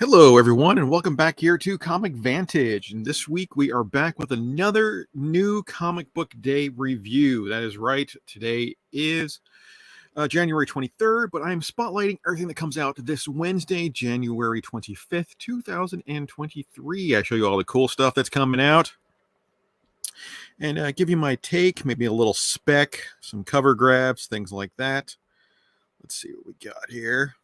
Hello, everyone, and welcome back here to Comic Vantage. And this week we are back with another new comic book day review. That is right, today is January 23rd, but I'm spotlighting everything that comes out this Wednesday, January 25th, 2023. I show you all the cool stuff that's coming out and give you my take, maybe a little spec, some cover grabs, things like that. Let's see what we got here.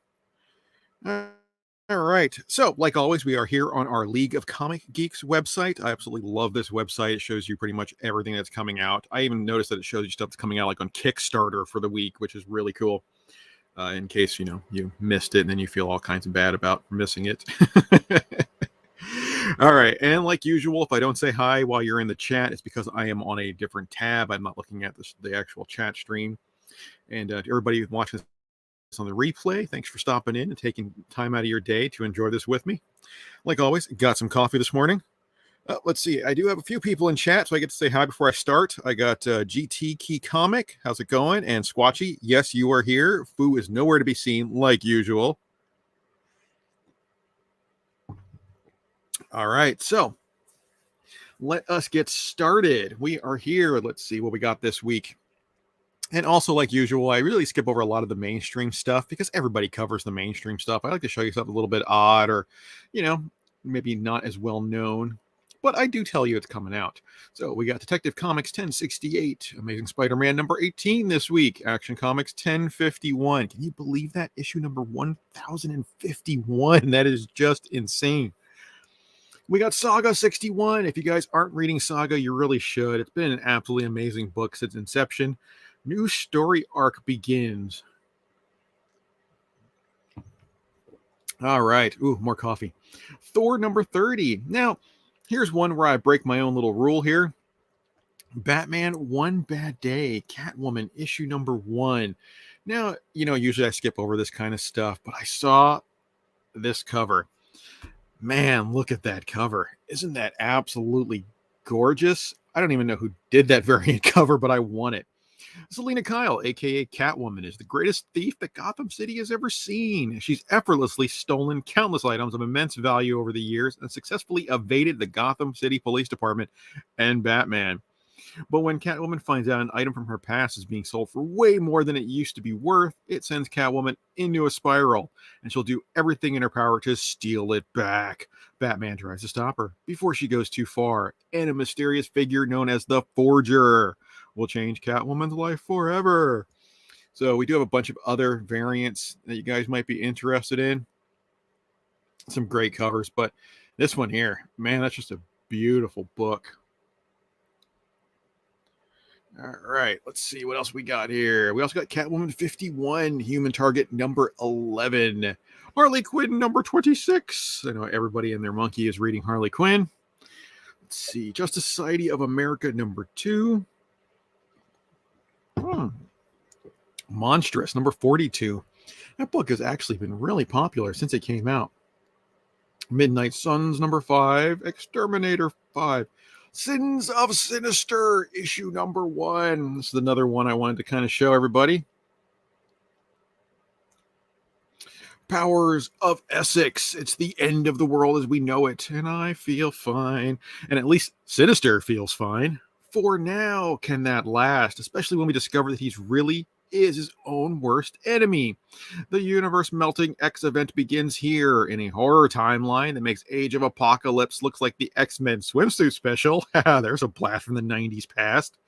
All right. So, like always, we are here on our League of Comic Geeks website. I absolutely love this website. It shows you pretty much everything that's coming out. I even noticed that it shows you stuff that's coming out like on Kickstarter for the week, which is really cool. In case you missed it and then you feel all kinds of bad about missing it. All right. And like usual, if I don't say hi while you're in the chat, it's because I am on a different tab. I'm not looking at the actual chat stream. And everybody watching on the replay, thanks for stopping in and taking time out of your day to enjoy this with me. Like always, got some coffee this morning. Let's see, I do have a few people in chat, so I get to say hi before I start. I got GT Key Comic, how's it going? And Squatchy, yes, you are here. Foo is nowhere to be seen, like usual. All right, so let us get started. We are here. Let's see what we got this week. And also, like usual, I really skip over a lot of the mainstream stuff because everybody covers the mainstream stuff. I like to show you something a little bit odd or, you know, maybe not as well known. But I do tell you it's coming out. So we got Detective Comics 1068, Amazing Spider-Man number 18 this week, Action Comics 1051. Can you believe that? Issue number 1051. That is just insane. We got Saga 61. If you guys aren't reading Saga, you really should. It's been an absolutely amazing book since inception. New story arc begins. All right. Ooh, more coffee. Thor number 30. Now, here's one where I break my own little rule here. Batman One Bad Day, Catwoman issue number 1. Now, usually I skip over this kind of stuff, but I saw this cover. Man, look at that cover. Isn't that absolutely gorgeous? I don't even know who did that variant cover, but I want it. Selena Kyle, aka Catwoman, is the greatest thief that Gotham City has ever seen. She's effortlessly stolen countless items of immense value over the years and successfully evaded the Gotham City Police Department and Batman. But when Catwoman finds out an item from her past is being sold for way more than it used to be worth, it sends Catwoman into a spiral, and she'll do everything in her power to steal it back. Batman tries to stop her before she goes too far, and a mysterious figure known as the Forger will change Catwoman's life forever. So we do have a bunch of other variants that you guys might be interested in. Some great covers, but this one here, man, that's just a beautiful book. All right, let's see what else we got here. We also got Catwoman 51, Human Target number 11, Harley Quinn number 26. I know everybody and their monkey is reading Harley Quinn. Let's see, Justice Society of America number 2. Monstrous number 42. That book has actually been really popular since it came out. Midnight Suns number 5, Exterminator 5. Sins of Sinister, issue number 1. This is another one I wanted to kind of show everybody. Powers of Essex. It's the end of the world as we know it, and I feel fine. And at least Sinister feels fine. For now, can that last? Especially when we discover that he's really is his own worst enemy. The universe melting X event begins here in a horror timeline that makes Age of Apocalypse looks like the X-Men swimsuit special. There's a blast from the 90s past.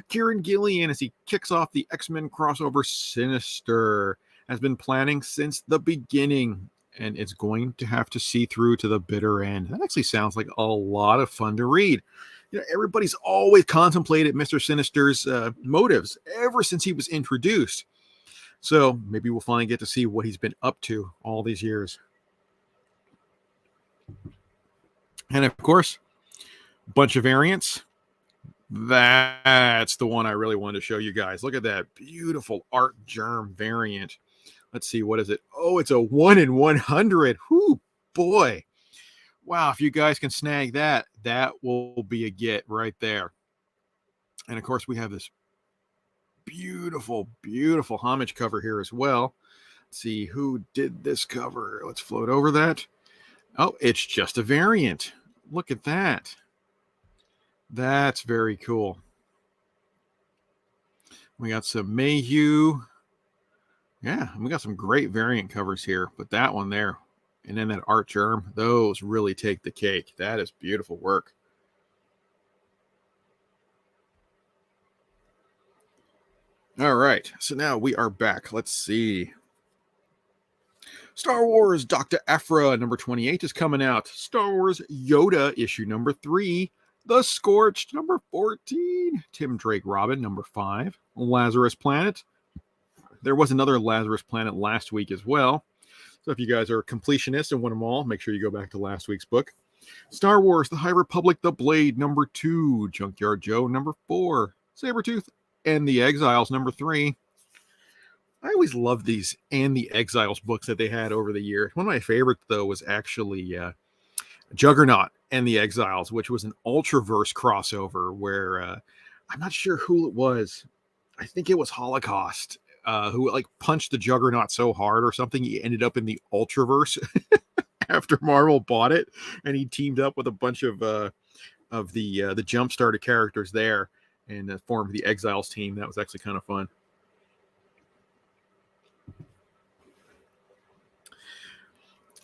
Kieran Gillian, as he kicks off the X-Men crossover Sinister, has been planning since the beginning, and it's going to have to see through to the bitter end. That actually sounds like a lot of fun to read. Everybody's always contemplated Mr. Sinister's motives ever since he was introduced. So maybe we'll finally get to see what he's been up to all these years. And of course, a bunch of variants. That's the one I really wanted to show you guys. Look at that beautiful Art Germ variant. Let's see, what is it? Oh, it's a 1 in 100. Whoo, boy. Wow, if you guys can snag that, that will be a get right there. And of course, we have this beautiful, beautiful homage cover here as well. Let's see who did this cover. Let's float over that. Oh, it's just a variant. Look at that. That's very cool. We got some Mayhew. Yeah, we got some great variant covers here, but that one there, and then that art germ, those really take the cake. That is beautiful work. All right, so now we are back. Let's see. Star Wars Dr. Aphra number 28 is coming out. Star Wars Yoda issue number 3. The Scorched number 14. Tim Drake Robin number 5. Lazarus Planet. There was another Lazarus Planet last week as well. So if you guys are completionists and want them all, make sure you go back to last week's book. Star Wars The High Republic The Blade number 2. Junkyard Joe number 4. Sabretooth and the Exiles number 3. I always loved these and the Exiles books that they had over the years. One of my favorites, though, was actually Juggernaut and the Exiles, which was an Ultraverse crossover where I'm not sure who it was. I think it was Holocaust, who like punched the Juggernaut so hard or something, he ended up in the Ultraverse after Marvel bought it, and he teamed up with a bunch of the Jump Starter characters there and formed the Exiles team. That was actually kind of fun.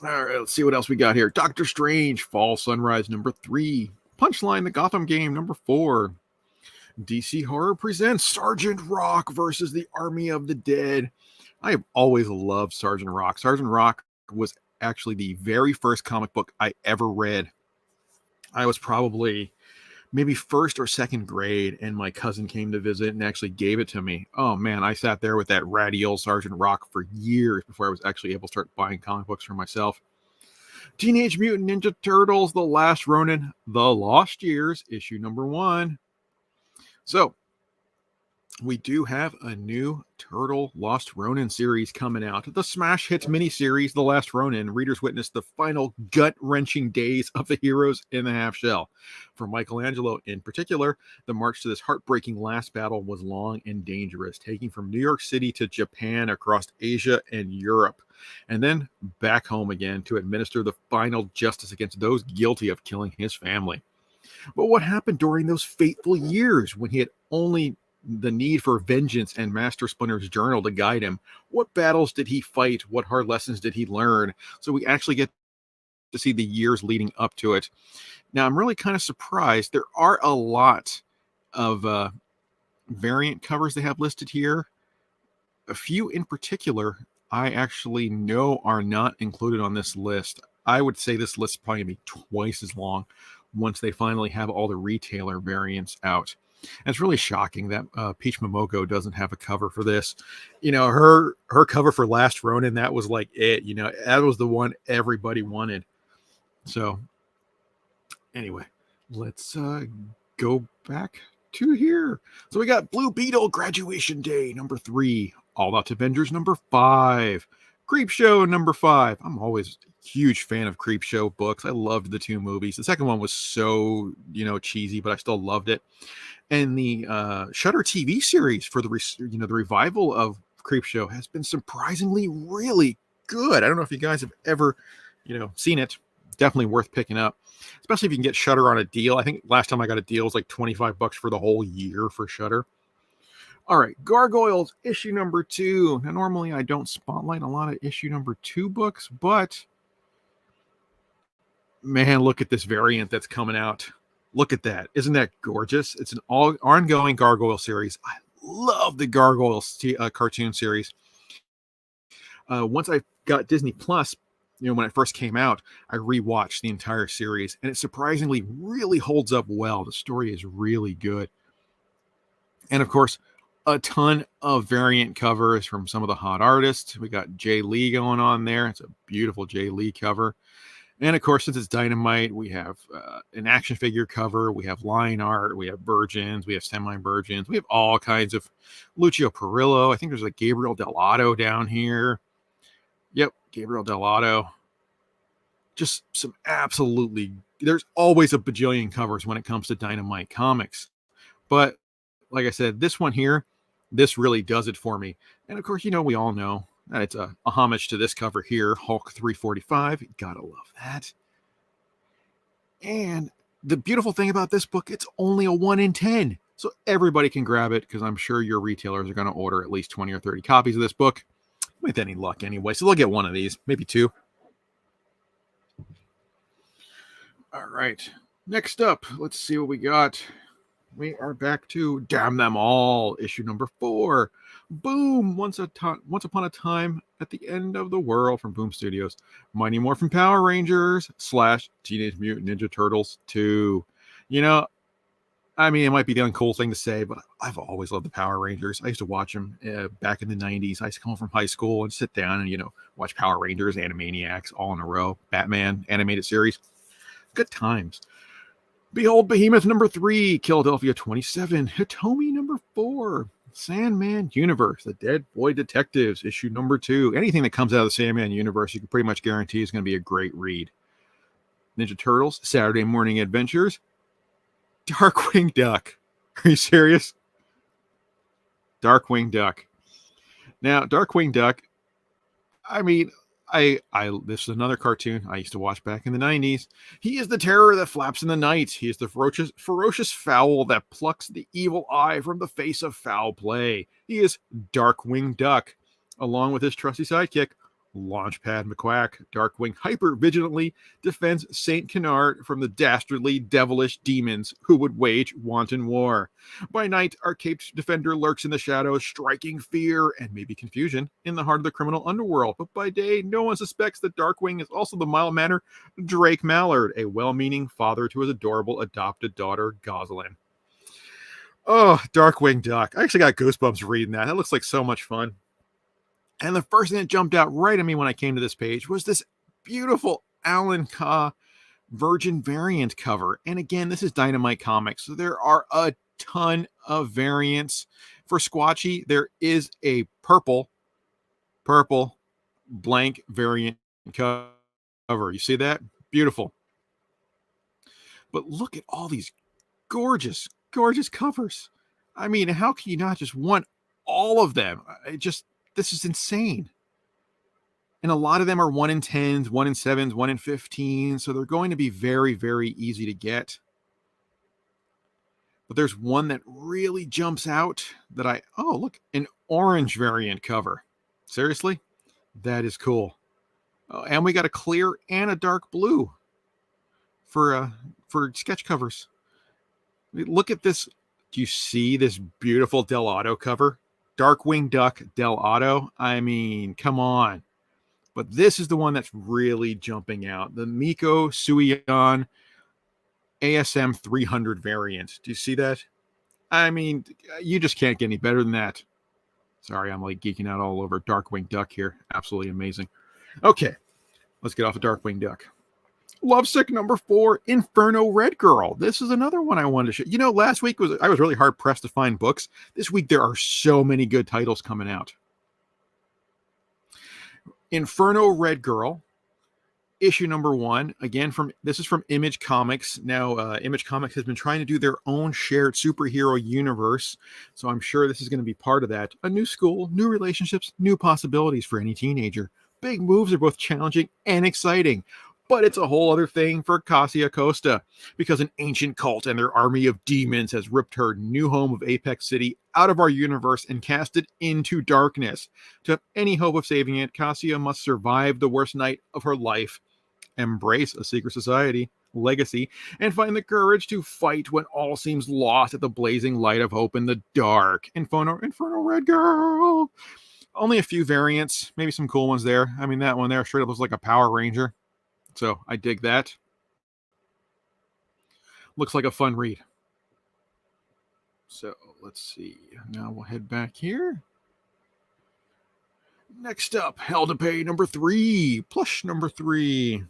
All right, let's see what else we got here. Doctor Strange, Fall Sunrise number 3. Punchline, the Gotham game number 4. DC Horror presents Sergeant Rock versus the Army of the Dead. I have always loved Sergeant Rock. Sergeant Rock was actually the very first comic book I ever read. I was probably maybe first or second grade, and my cousin came to visit and actually gave it to me. Oh man, I sat there with that ratty old Sergeant Rock for years before I was actually able to start buying comic books for myself. Teenage Mutant Ninja Turtles, The Last Ronin, The Lost Years, issue number 1. So, we do have a new Turtle Lost Ronin series coming out. The smash hit miniseries, The Last Ronin, readers witness the final gut-wrenching days of the heroes in the half shell. For Michelangelo in particular, the march to this heartbreaking last battle was long and dangerous, taking from New York City to Japan, across Asia and Europe, and then back home again to administer the final justice against those guilty of killing his family. But what happened during those fateful years when he had only the need for vengeance and Master Splinter's journal to guide him? What battles did he fight? What hard lessons did he learn? So we actually get to see the years leading up to it. Now, I'm really kind of surprised. There are a lot of variant covers they have listed here. A few in particular, I actually know are not included on this list. I would say this list is probably going to be twice as long once they finally have all the retailer variants out. And it's really shocking that Peach Momoko doesn't have a cover for this. You know, her cover for Last Ronin, that was like it. You know, that was the one everybody wanted. So anyway, let's go back to here. So we got Blue Beetle Graduation Day number 3, All Out Avengers number 5, Creepshow number 5. I'm always a huge fan of Creepshow books. I loved the 2 movies. The second one was so, cheesy, but I still loved it. And the Shudder TV series for the revival of Creepshow has been surprisingly really good. I don't know if you guys have ever, seen it. Definitely worth picking up, especially if you can get Shudder on a deal. I think last time I got a deal was like $25 for the whole year for Shudder. All right, Gargoyles issue number 2. Now, normally I don't spotlight a lot of issue number 2 books, but man, look at this variant that's coming out. Look at that. Isn't that gorgeous? It's an ongoing Gargoyle series. I love the Gargoyles cartoon series. Once I got Disney Plus, when it first came out, I rewatched the entire series, and it surprisingly really holds up well. The story is really good. And of course, a ton of variant covers from some of the hot artists. We got Jay Lee going on there. It's a beautiful Jay Lee cover. And of course, since it's Dynamite, we have an action figure cover, we have line art, we have virgins, we have semi-virgins, we have all kinds of Lucio Perillo. I think there's a Gabriel Dell'Otto down here. Yep, Gabriel Dell'Otto. Just some absolutely, there's always a bajillion covers when it comes to Dynamite comics. But like I said, this one here, this really does it for me. And of course, we all know And it's a homage to this cover here, Hulk 345. Gotta love that. And the beautiful thing about this book, it's only a 1 in 10. So everybody can grab it because I'm sure your retailers are going to order at least 20 or 30 copies of this book with any luck anyway. So they'll get one of these, maybe two. All right. Next up, let's see what we got. We are back to Damn Them All, issue number 4. Boom! Once upon a time at the end of the world from Boom Studios. Mighty Morphin Power Rangers / Teenage Mutant Ninja Turtles 2. You know, I mean, it might be the uncool thing to say, but I've always loved the Power Rangers. I used to watch them back in the 90s. I used to come home from high school and sit down and, watch Power Rangers, Animaniacs all in a row. Batman, animated series. Good times. Behold Behemoth number 3, Philadelphia 27, Hitomi number 4, Sandman Universe, The Dead Boy Detectives, issue number 2. Anything that comes out of the Sandman universe, you can pretty much guarantee is going to be a great read. Ninja Turtles, Saturday Morning Adventures, Darkwing Duck. Are you serious? Darkwing Duck. Now, Darkwing Duck, I mean, this is another cartoon I used to watch back in the 90s. He is the terror that flaps in the night. He is the ferocious fowl that plucks the evil eye from the face of foul play. He is Darkwing Duck, along with his trusty sidekick, Launchpad McQuack. Darkwing hyper-vigilantly defends Saint Canard from the dastardly, devilish demons who would wage wanton war. By night, our caped defender lurks in the shadows, striking fear and maybe confusion in the heart of the criminal underworld. But by day, no one suspects that Darkwing is also the mild-mannered Drake Mallard, a well-meaning father to his adorable adopted daughter, Gosalyn. Oh, Darkwing Duck. I actually got goosebumps reading that. That looks like so much fun. And the first thing that jumped out right at me when I came to this page was this beautiful Alan Ka Virgin variant cover. And again, this is Dynamite Comics, so there are a ton of variants. For Squatchy, there is a purple blank variant cover. You see that? Beautiful. But look at all these gorgeous, gorgeous covers. I mean, how can you not just want all of them? This is insane. And a lot of them are 1 in 10s, 1 in 7s, 1 in 15s. So they're going to be very, very easy to get. But there's one that really jumps out that look, an orange variant cover. Seriously? That is cool. And we got a clear and a dark blue for sketch covers. Look at this. Do you see this beautiful Del Auto cover? Darkwing Duck Del Auto. I mean, come on. But this is the one that's really jumping out. The Miko Suion ASM 300 variant. Do you see that? I mean, you just can't get any better than that. Sorry, I'm like geeking out all over Darkwing Duck here. Absolutely amazing. Okay, let's get off of Darkwing Duck. Lovesick number 4, Inferno Red Girl. This is another one I wanted to show. Last week I was really hard pressed to find books. This week there are so many good titles coming out. Inferno Red Girl, issue number 1. Again, this is from Image Comics. Now, Image Comics has been trying to do their own shared superhero universe, so I'm sure this is going to be part of that. A new school, new relationships, new possibilities for any teenager. Big moves are both challenging and exciting. But it's a whole other thing for Cassia Costa, because an ancient cult and their army of demons has ripped her new home of Apex City out of our universe and cast it into darkness. To have any hope of saving it, Cassia must survive the worst night of her life, embrace a secret society legacy, and find the courage to fight when all seems lost at the blazing light of hope in the dark. Inferno Red Girl. Only a few variants, maybe some cool ones there. I mean, that one there straight up looks like a Power Ranger. So I dig that. Looks like a fun read. So let's see. Now we'll head back here. Next up, Hell to Pay number 3. Plush number 3.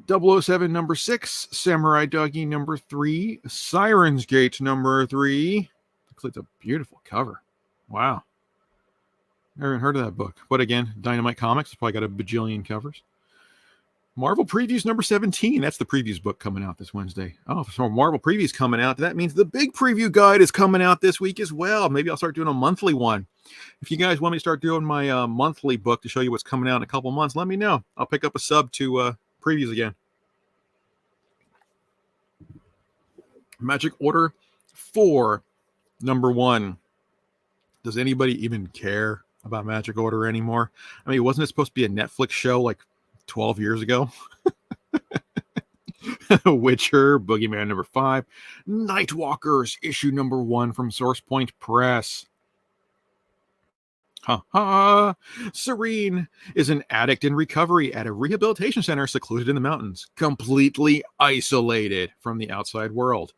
007 number 6. Samurai Doggy number 3. Siren's Gate number 3. Looks like a beautiful cover. Wow. Never heard of that book. But again, Dynamite Comics. Probably got a bajillion covers. Marvel Previews number 17. That's the previews book coming out this Wednesday. Oh, so Marvel Previews coming out. That means the big preview guide is coming out this week as well. Maybe I'll start doing a monthly one. If you guys want me to start doing my monthly book to show you what's coming out in a couple months, let me know. I'll pick up a sub to previews again. Magic Order 4, number 1. Does anybody even care about Magic Order anymore? I mean, wasn't it supposed to be a Netflix show like 12 years ago? Witcher, Boogeyman number 5, Nightwalkers, issue number 1 from Source Point Press. Ha ha! Serene is an addict in recovery at a rehabilitation center secluded in the mountains, completely isolated from the outside world.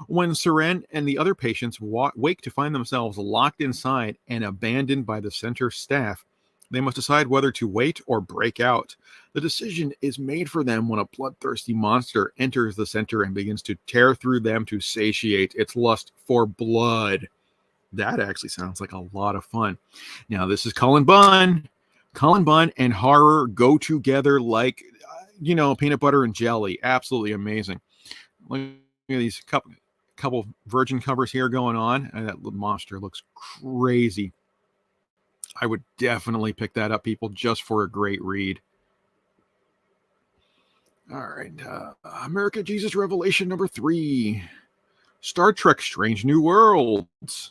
When Serene and the other patients wake to find themselves locked inside and abandoned by the center staff, they must decide whether to wait or break out. The decision is made for them when a bloodthirsty monster enters the center and begins to tear through them to satiate its lust for blood. That actually sounds like a lot of fun. Now, this is Cullen Bunn. Cullen Bunn and horror go together like, peanut butter and jelly. Absolutely amazing. Look at these couple virgin covers here going on. And that monster looks crazy. I would definitely pick that up, people, just for a great read. All right. America Jesus Revelation number 3. Star Trek Strange New Worlds.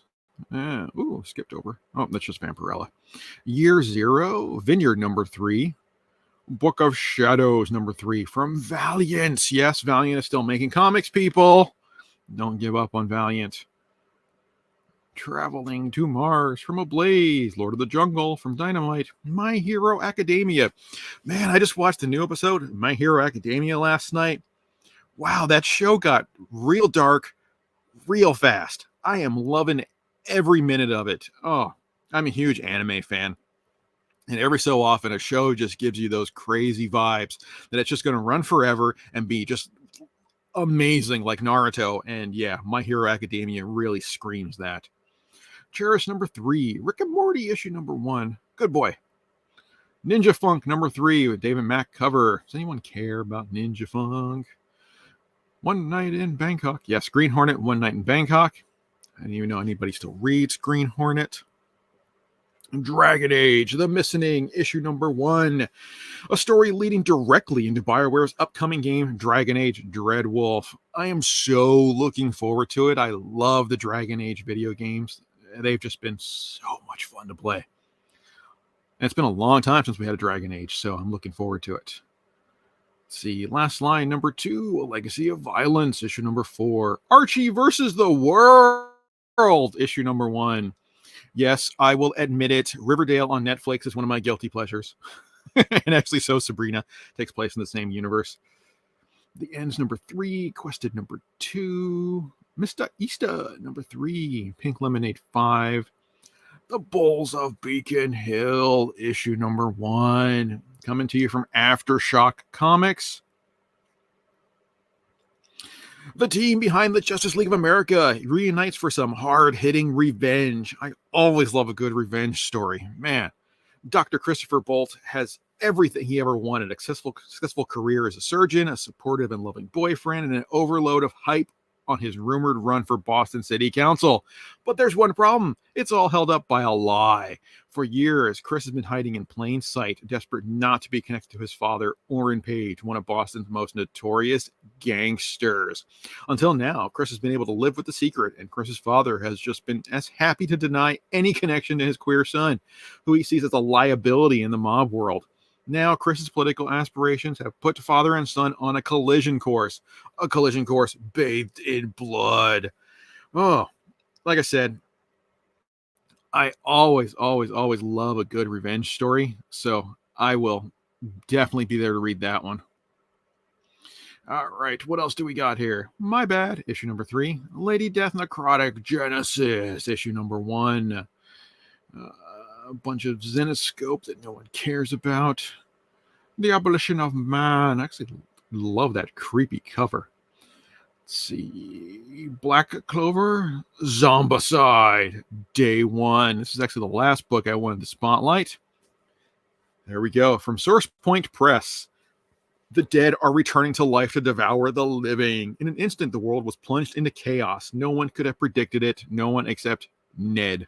Skipped over. Oh, that's just Vampirella. Year 0, Vineyard number 3. Book of Shadows number 3 from Valiant. Yes, Valiant is still making comics, people. Don't give up on Valiant. Traveling to Mars from Ablaze. Lord of the Jungle from Dynamite. My Hero Academia. Man, I just watched the new episode of My Hero Academia last night. Wow, that show got real dark real fast. I am loving every minute of it. Oh, I'm a huge anime fan. And every so often, a show just gives you those crazy vibes that it's just going to run forever and be just amazing like Naruto. And yeah, My Hero Academia really screams that. Cherish number 3. Rick and Morty issue number 1. Good boy. Ninja Funk number 3 with David Mack cover. Does anyone care about Ninja Funk? One Night in Bangkok. Yes, Green Hornet, One Night in Bangkok. I don't even know anybody still reads Green Hornet. Dragon Age, The Missing, issue number 1. A story leading directly into BioWare's upcoming game, Dragon Age Dreadwolf. I am so looking forward to it. I love the Dragon Age video games. They've just been so much fun to play. And it's been a long time since we had a Dragon Age, so I'm looking forward to it. Let's see, Last Line number 2, A Legacy of Violence, issue number 4. Archie versus the World, issue number 1. Yes, I will admit it. Riverdale on Netflix is one of my guilty pleasures. And actually, so Sabrina takes place in the same universe. The Ends number 3, Quested number 2, Mr. Easter number 3, Pink Lemonade 5, The Bulls of Beacon Hill, issue number 1, coming to you from Aftershock Comics. The team behind the Justice League of America reunites for some hard-hitting revenge. I always love a good revenge story. Man, Dr. Christopher Bolt has everything he ever wanted. A successful career as a surgeon, a supportive and loving boyfriend, and an overload of hype on his rumored run for Boston City Council. But there's one problem. It's all held up by a lie. For years, Chris has been hiding in plain sight, desperate not to be connected to his father, Orrin Page, one of Boston's most notorious gangsters. Until now, Chris has been able to live with the secret, and Chris's father has just been as happy to deny any connection to his queer son, who he sees as a liability in the mob world. Now, Chris's political aspirations have put father and son on a collision course bathed in blood. Oh, like I said, I always love a good revenge story, so I will definitely be there to read that one. All right, what else do we got here? My Bad, issue number 3. Lady Death Necrotic Genesis, issue number 1. A bunch of Zenoscope that no one cares about. The Abolition of Man. I actually love that creepy cover. Let's see. Black Clover. Zombicide. Day 1. This is actually the last book I wanted to spotlight. There we go. From Source Point Press. The dead are returning to life to devour the living. In an instant, the world was plunged into chaos. No one could have predicted it. No one except Ned.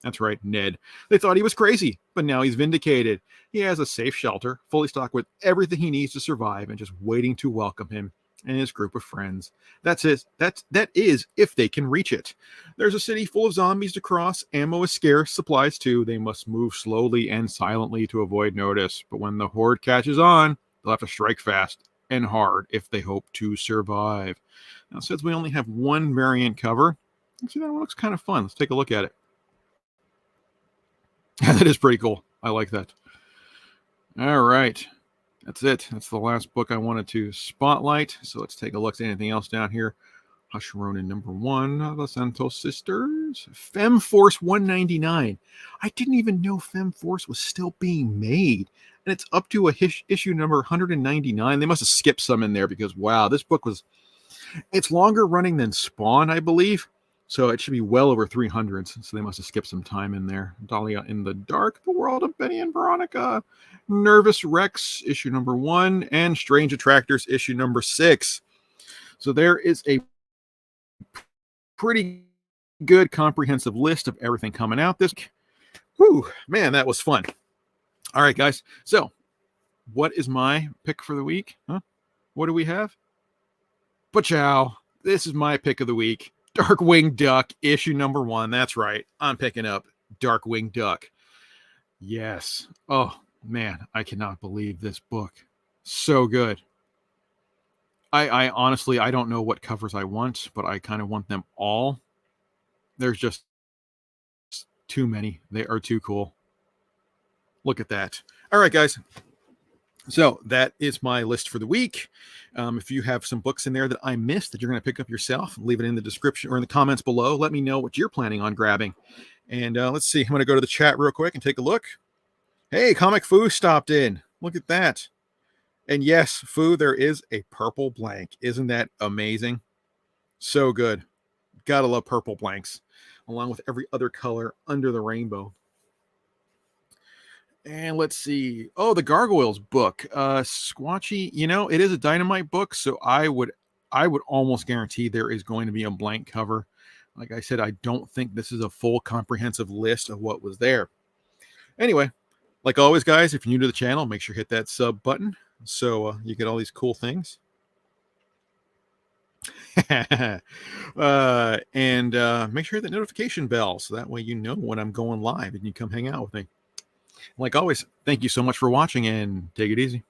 That's right, Ned. They thought he was crazy, but now he's vindicated. He has a safe shelter, fully stocked with everything he needs to survive, and just waiting to welcome him and his group of friends. That is if they can reach it. There's a city full of zombies to cross. Ammo is scarce, supplies too. They must move slowly and silently to avoid notice. But when the horde catches on, they'll have to strike fast and hard if they hope to survive. Now, since we only have one variant cover, see, that one looks kind of fun. Let's take a look at it. That is pretty cool. I like that. All right. That's it. That's the last book I wanted to spotlight. So let's take a look at anything else down here. Hush Ronin #1, The Santos Sisters. Fem Force 199. I didn't even know Fem Force was still being made. And it's up to issue number 199. They must have skipped some in there because, wow, this book it's longer running than Spawn, I believe. So it should be well over 300s. So they must have skipped some time in there. Dahlia in the Dark, The World of Benny and Veronica, Nervous Rex, issue number 1, and Strange Attractors, issue number 6. So there is a pretty good comprehensive list of everything coming out this week. Whew, man, that was fun. All right, guys. So what is my pick for the week? What do we have? Pachow. This is my pick of the week. Darkwing Duck, issue number 1. That's right. I'm picking up Darkwing Duck. Yes. Oh, man, I cannot believe this book. So good. I honestly, I don't know what covers I want, but I kind of want them all. There's just too many. They are too cool. Look at that. All right, guys. So that is my list for the week. If you have some books in there that I missed that you're going to pick up yourself, leave it in the description or in the comments below. Let me know what you're planning on grabbing. And let's see. I'm going to go to the chat real quick and take a look. Hey, Comic Foo stopped in. Look at that. And yes, Foo, there is a purple blank. Isn't that amazing? So good. Gotta love purple blanks, along with every other color under the rainbow. And let's see. Oh, the Gargoyles book. Squatchy, it is a Dynamite book, so I would almost guarantee there is going to be a blank cover. Like I said, I don't think this is a full comprehensive list of what was there. Anyway, like always, guys, if you're new to the channel, make sure you hit that sub button so you get all these cool things. And make sure you hit the notification bell so that way you know when I'm going live and you come hang out with me. Like always, thank you so much for watching and take it easy.